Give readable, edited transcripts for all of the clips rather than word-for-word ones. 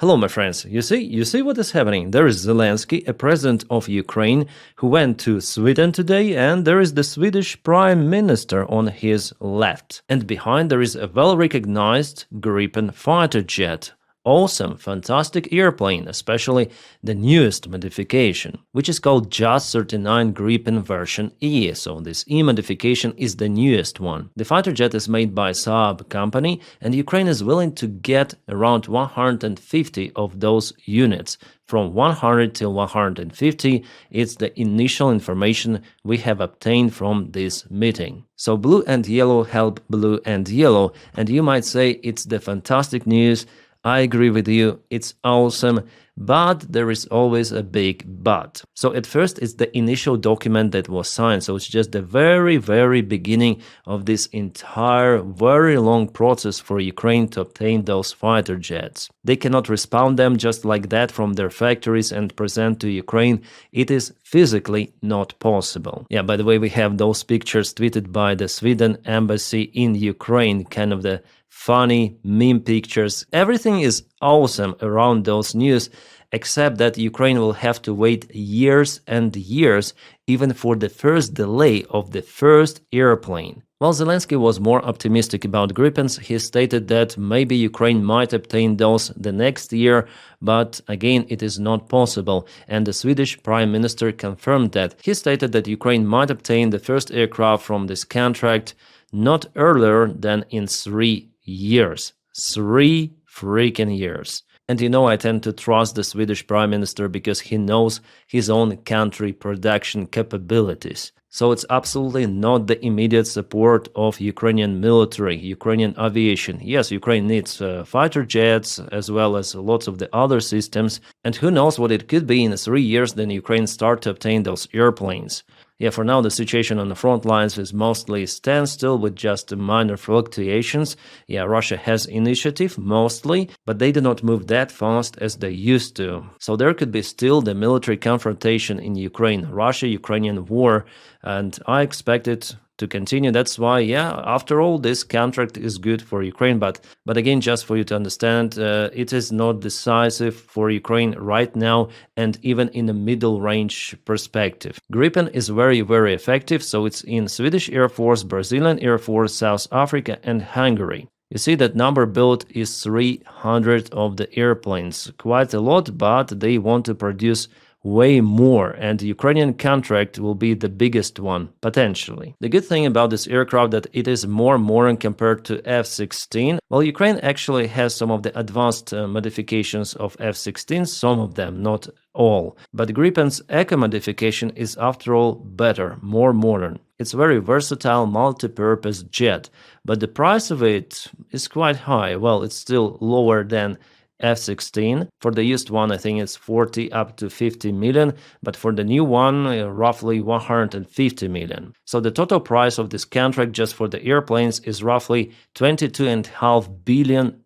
Hello, my friends. You see what is happening? There is Zelensky, a president of Ukraine, who went to Sweden today, and there is the Swedish Prime Minister on his left. And behind there is a well-recognized Gripen Fighter Jet. Awesome, fantastic airplane, especially the newest modification, which is called JAS 39 Gripen version E. So this E modification is the newest one. The fighter jet is made by Saab company, and Ukraine is willing to get around 150 of those units. From 100 till 150, it's the initial information we have obtained from this meeting. So blue and yellow help blue and yellow, and you might say it's the fantastic news. I agree with you, it's awesome, but there is always a big but. So at first it's the initial document that was signed, so it's just the very beginning of this entire very long process for Ukraine to obtain those fighter jets. They cannot respawn them just like that from their factories and present to Ukraine. It is physically not possible. Yeah, by the way, we have those pictures tweeted by the Sweden embassy in Ukraine, kind of the funny meme pictures. Everything is awesome around those news, except that Ukraine will have to wait years and years even for the first delay of the first airplane. While Zelensky was more optimistic about Gripens, he stated that maybe Ukraine might obtain those the next year, but again it is not possible, and the Swedish Prime Minister confirmed that. He stated that Ukraine might obtain the first aircraft from this contract not earlier than in 3 years. 3 freaking years. And you know, I tend to trust the Swedish Prime Minister because he knows his own country production capabilities. So it's absolutely not the immediate support of Ukrainian military, Ukrainian aviation. Yes, Ukraine needs fighter jets as well as lots of the other systems. And who knows what it could be in 3 years then Ukraine start to obtain those airplanes. Yeah, for now the situation on the front lines is mostly standstill with just minor fluctuations. Yeah, Russia has initiative mostly, but they do not move that fast as they used to. So there could be still the military confrontation in Ukraine, Russia-Ukrainian war, and I expect it to continue. That's why, yeah, after all, this contract is good for Ukraine. But again, just for you to understand, it is not decisive for Ukraine right now and even in a middle range perspective. Gripen is very effective. So it's in Swedish Air Force, Brazilian Air Force, South Africa and Hungary. You see that number built is 300 of the airplanes. Quite a lot, but they want to produce way more, and the Ukrainian contract will be the biggest one, potentially. The good thing about this aircraft that it is more modern compared to F-16. Well, Ukraine actually has some of the advanced modifications of F-16, some of them, not all. But Gripen's Eco modification is after all better, more modern. It's very versatile, multi-purpose jet, but the price of it is quite high. Well, it's still lower than F-16. For the used one, I think it's 40 up to 50 million, but for the new one, roughly 150 million. So the total price of this contract just for the airplanes is roughly $22.5 billion.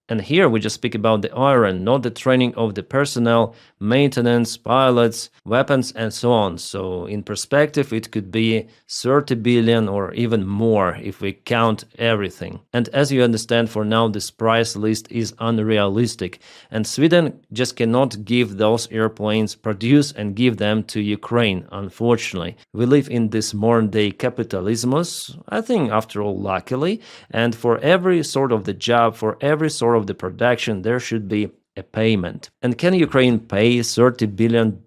And here we just speak about the iron, not the training of the personnel, maintenance, pilots, weapons, and so on. So in perspective, it could be 30 billion or even more if we count everything. And as you understand, for now, this price list is unrealistic. And Sweden just cannot give those airplanes, produce and give them to Ukraine, unfortunately. We live in this modern-day capitalismus, I think, after all, luckily. And for every sort of the job, for every sort of the production, there should be a payment. And can Ukraine pay $30 billion?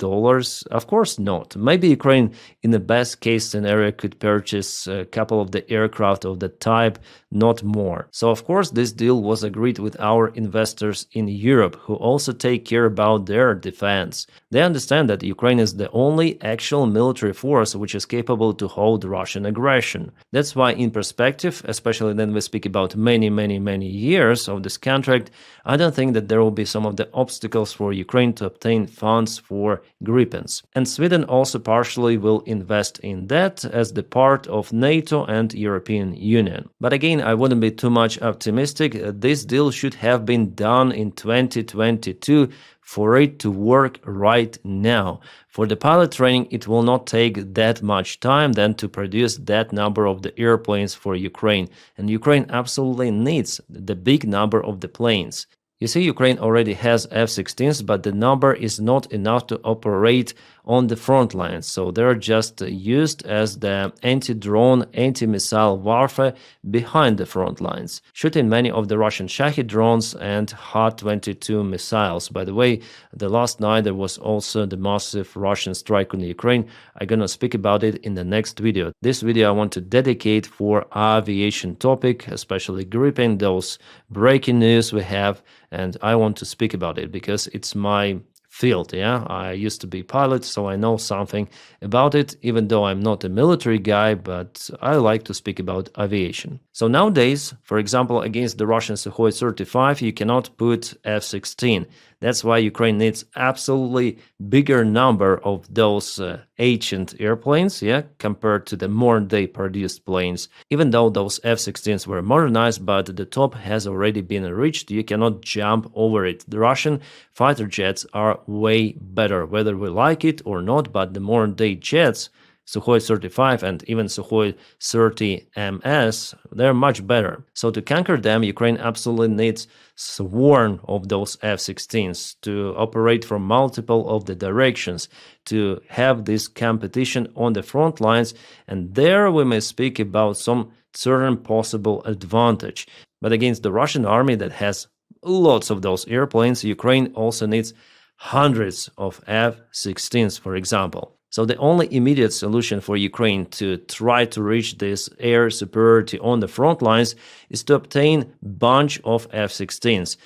Of course not. Maybe Ukraine, in the best case scenario, could purchase a couple of the aircraft of the type, not more. So of course this deal was agreed with our investors in Europe, who also take care about their defense. They understand that Ukraine is the only actual military force which is capable to hold Russian aggression. That's why in perspective, especially when we speak about many years of this contract, I don't think that there will be some of the obstacles for Ukraine to obtain funds for Gripens. And Sweden also partially will invest in that as the part of NATO and European Union. But again, I wouldn't be too much optimistic. This deal should have been done in 2022 for it to work right now. For the pilot training, it will not take that much time then to produce that number of the airplanes for Ukraine. And Ukraine absolutely needs the big number of the planes. You see, Ukraine already has F-16s, but the number is not enough to operate on the front lines, so they're just used as the anti-drone, anti-missile warfare behind the front lines, shooting many of the Russian Shahed drones and Ha-22 missiles. By the way, the last night there was also the massive Russian strike on Ukraine. I'm gonna speak about it in the next video. This video I want to dedicate for aviation topic, especially Gripen, those breaking news we have, and I want to speak about it because it's my field. Yeah, I used to be pilot, so I know something about it, even though I'm not a military guy, but I like to speak about aviation. So nowadays, for example, against the Russian Sukhoi 35, you cannot put F-16. That's why Ukraine needs absolutely bigger number of those ancient airplanes, yeah, compared to the modern day produced planes. Even though those F-16s were modernized, but the top has already been reached, you cannot jump over it. The Russian fighter jets are way better, whether we like it or not, but the modern day jets, Sukhoi 35 and even Sukhoi 30 MS, they're much better. So to conquer them, Ukraine absolutely needs swarm of those F-16s to operate from multiple of the directions, to have this competition on the front lines, and there we may speak about some certain possible advantage. But against the Russian army that has lots of those airplanes, Ukraine also needs hundreds of F-16s, for example. So the only immediate solution for Ukraine to try to reach this air superiority on the front lines is to obtain a bunch of F-16s.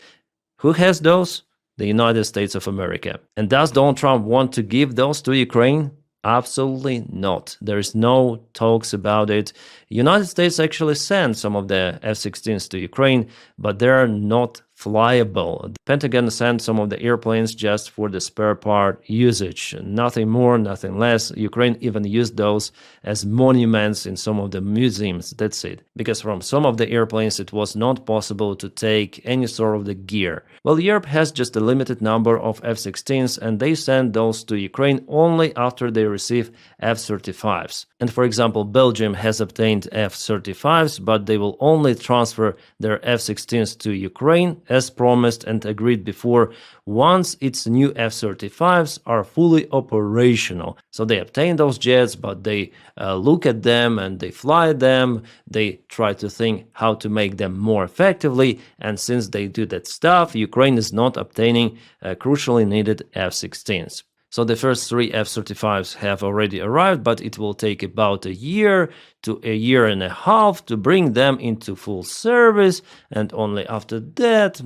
Who has those? The United States of America. And does Donald Trump want to give those to Ukraine? Absolutely not. There is no talks about it. United States actually sent some of the F-16s to Ukraine, but they're not flyable. The Pentagon sent some of the airplanes just for the spare part usage. Nothing more, nothing less. Ukraine even used those as monuments in some of the museums. That's it. Because from some of the airplanes it was not possible to take any sort of the gear. Well, Europe has just a limited number of F-16s and they send those to Ukraine only after they receive F-35s. And for example, Belgium has obtained F-35s, but they will only transfer their F-16s to Ukraine as promised and agreed before once its new F-35s are fully operational. So they obtain those jets, but they look at them and they fly them, they try to think how to make them more effectively, and since they do that stuff, Ukraine is not obtaining crucially needed F-16s. So the first 3 F-35s have already arrived, but it will take about a year to a year and a half to bring them into full service, and only after that,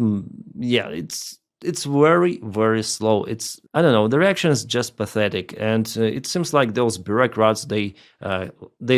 yeah, it's very, very slow. I don't know, the reaction is just pathetic, and it seems like those bureaucrats, they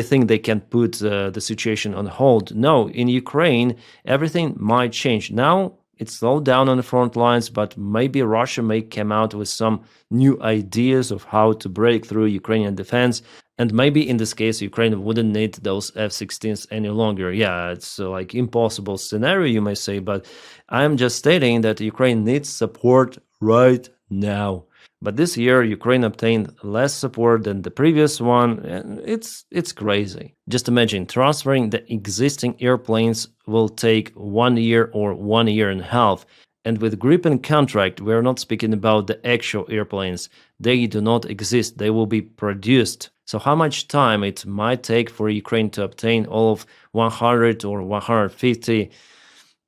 think they can put the situation on hold. No, in Ukraine, everything might change. Now, it's slowed down on the front lines, but maybe Russia may come out with some new ideas of how to break through Ukrainian defense. And maybe in this case, Ukraine wouldn't need those F-16s any longer. Yeah, it's like impossible scenario, you may say, but I'm just stating that Ukraine needs support right now. But this year, Ukraine obtained less support than the previous one, and it's crazy. Just imagine, transferring the existing airplanes will take 1 year or 1 year and a half. And with Gripen contract, we're not speaking about the actual airplanes. They do not exist, they will be produced. So how much time it might take for Ukraine to obtain all of 100 or 150,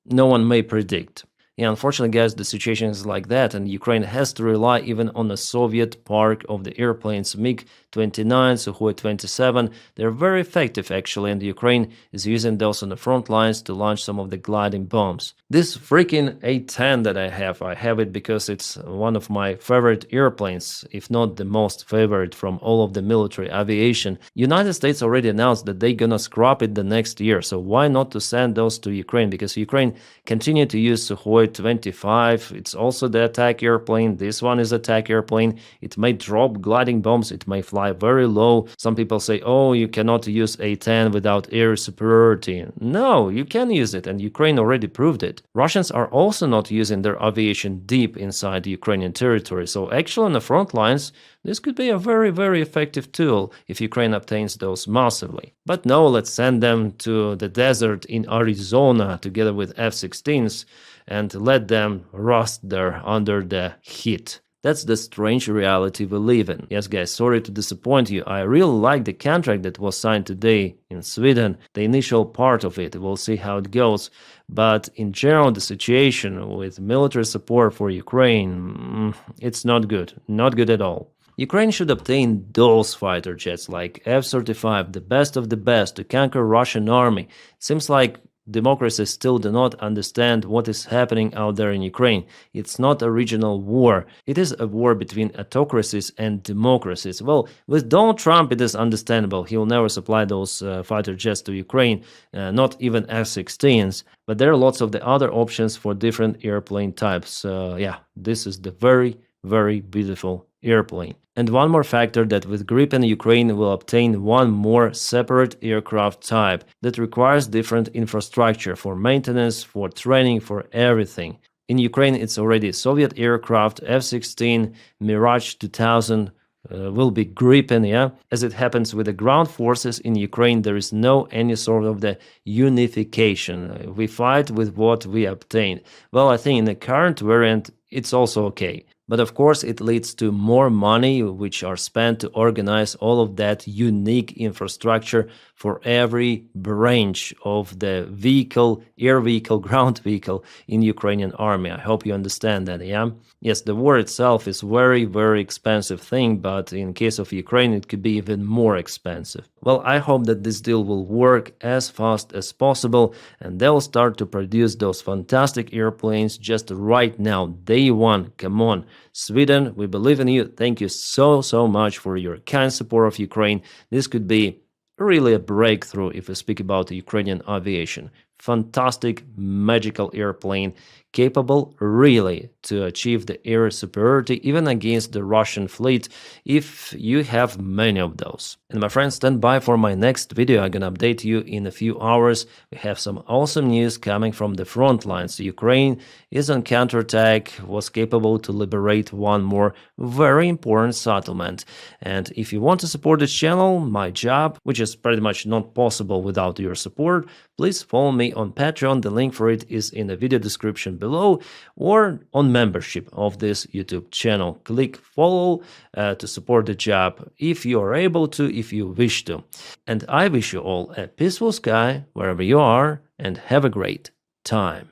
no one may predict. Yeah, unfortunately, guys, the situation is like that, and Ukraine has to rely even on the Soviet park of the airplanes MiG-29, Sukhoi 27. They're very effective, actually, and Ukraine is using those on the front lines to launch some of the gliding bombs. This freaking A-10 that I have it because it's one of my favorite airplanes, if not the most favorite from all of the military aviation. United States already announced that they're gonna scrap it the next year, so why not to send those to Ukraine? Because Ukraine continue to use Sukhoi 25. It's also the attack airplane. This one is attack airplane. It may drop gliding bombs. It may fly very low. Some people say, oh, you cannot use A-10 without air superiority. No, you can use it, and Ukraine already proved it. Russians are also not using their aviation deep inside the Ukrainian territory. So actually on the front lines, this could be a very, very effective tool if Ukraine obtains those massively. But no, let's send them to the desert in Arizona together with F-16s. and let them rust there under the heat. That's the strange reality we live in. Yes, guys, sorry to disappoint you. I really like the contract that was signed today in Sweden, the initial part of it. We'll see how it goes. But in general, the situation with military support for Ukraine, it's not good. Not good at all. Ukraine should obtain those fighter jets like F-35, the best of the best, to conquer Russian army. Seems like democracies still do not understand what is happening out there in Ukraine. It's not a regional war. It is a war between autocracies and democracies. Well, with Donald Trump, it is understandable. He will never supply those fighter jets to Ukraine, not even F-16s. But there are lots of the other options for different airplane types. Yeah, this is the very, very beautiful airplane. And one more factor that with Gripen Ukraine will obtain one more separate aircraft type that requires different infrastructure for maintenance, for training, for everything. In Ukraine, it's already Soviet aircraft, F-16, Mirage 2000, will be Gripen, yeah? As it happens with the ground forces in Ukraine, there is no any sort of the unification. We fight with what we obtain. Well, I think in the current variant, it's also okay. But of course, it leads to more money which are spent to organize all of that unique infrastructure for every branch of the vehicle, air vehicle, ground vehicle in Ukrainian army. I hope you understand that, yeah? Yes, the war itself is very, very expensive thing, but in case of Ukraine, it could be even more expensive. Well, I hope that this deal will work as fast as possible, and they'll start to produce those fantastic airplanes just right now, day one. Come on. Sweden, we believe in you. Thank you so, so much for your kind support of Ukraine. This could be really a breakthrough if we speak about the Ukrainian aviation. Fantastic, magical airplane, capable really to achieve the air superiority even against the Russian fleet if you have many of those. And my friends, stand by for my next video. I'm gonna update you in a few hours. We have some awesome news coming from the front lines. Ukraine is on counterattack, was capable to liberate one more very important settlement. And if you want to support this channel, my job, which is pretty much not possible without your support, please follow me on Patreon. The link for it is in the video description below, or on membership of this YouTube channel. Click follow to support the job if you are able to, if you wish to. And I wish you all a peaceful sky wherever you are, and have a great time.